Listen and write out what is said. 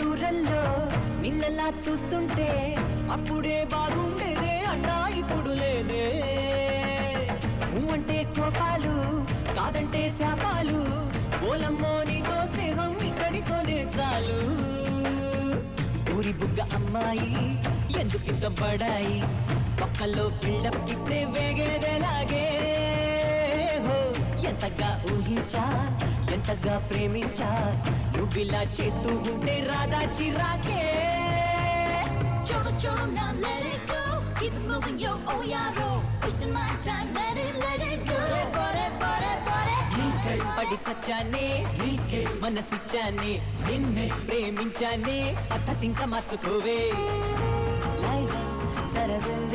దూరంలో నిన్నలా చూస్తుంటే అప్పుడే బాగుండేదే అన్నా ఇప్పుడు లేదే అంటే కోపాలు కాదంటే శాపాలు ఓలమ్మో నీతో స్నేహం ఇక్కడితోనే చాలు ఊరి బుగ్గ అమ్మాయి ఎందుకింత బడాయి పక్కల్లో బిల్డప్ ఇస్తే వేగేదేలాగే హో ఎంతగా ఊహించా ఎంతగా ప్రేమించా నువ్విలా చేస్తూ ఉంటే రాదా చిరాకే చూడు చూడు now let it go keep it moving yo oh yeah bro wasting my time let it go నీకై పడి చచ్చానే నీకే మనసిచ్చానే నిన్నే ప్రేమించానే పద్ధతింక మార్చుకోవే లైలా సరదా